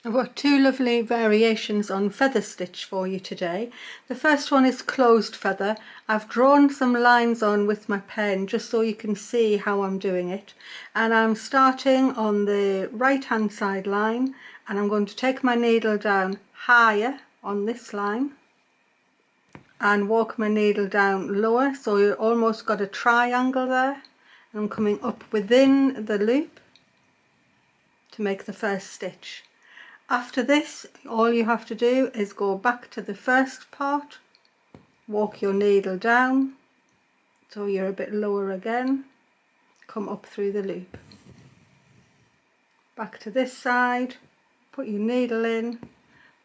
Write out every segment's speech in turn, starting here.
I've got two lovely variations on feather stitch for you today. The first one is closed feather. I've drawn some lines on with my pen just so you can see how I'm doing it. And I'm starting on the right hand side line, and I'm going to take my needle down higher on this line and walk my needle down lower, so you almost got a triangle there. And I'm coming up within the loop to make the first stitch. After this, all you have to do is go back to the first part, walk your needle down so you're a bit lower again, come up through the loop. Back to this side, put your needle in,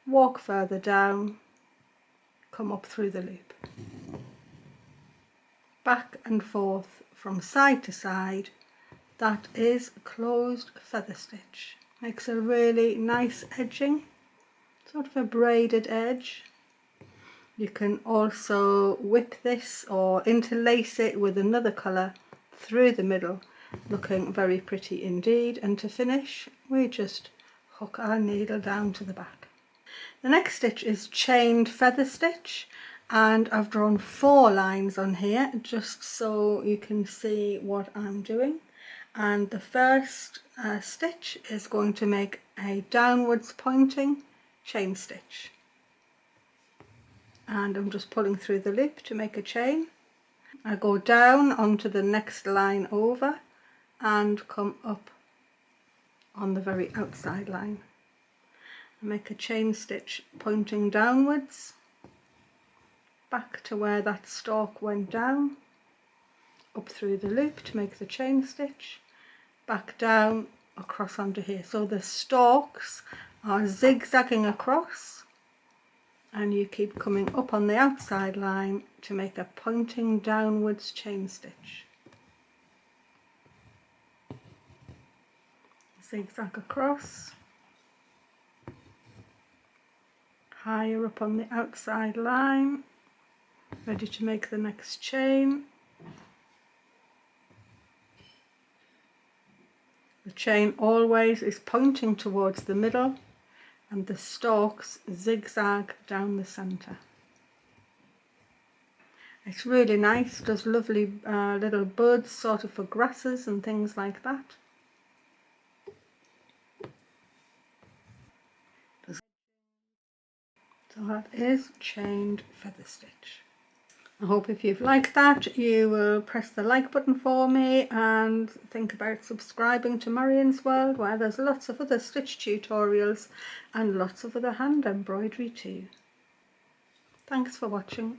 walk further down, come up through the loop. Back and forth from side to side. That is closed feather stitch. Makes a really nice edging, sort of a braided edge. You can also whip this or interlace it with another colour through the middle, looking very pretty indeed. And to finish, we just hook our needle down to the back. The next stitch is chained feather stitch, and I've drawn 4 lines on here just so you can see what I'm doing. And the first stitch is going to make a downwards pointing chain stitch, and I'm just pulling through the loop to make a chain. I go down onto the next line over and come up on the very outside line. I make a chain stitch pointing downwards back to where that stalk went down, up through the loop to make the chain stitch, back down across onto here. So the stalks are zigzagging across, and you keep coming up on the outside line to make a pointing downwards chain stitch. Zigzag across, higher up on the outside line, ready to make the next chain. The chain always is pointing towards the middle, and the stalks zigzag down the centre. It's really nice, does lovely little buds sort of for grasses and things like that. So that is chained feather stitch. I hope if you've liked that, you will press the like button for me and think about subscribing to Marion's World, where there's lots of other stitch tutorials and lots of other hand embroidery too. Thanks for watching.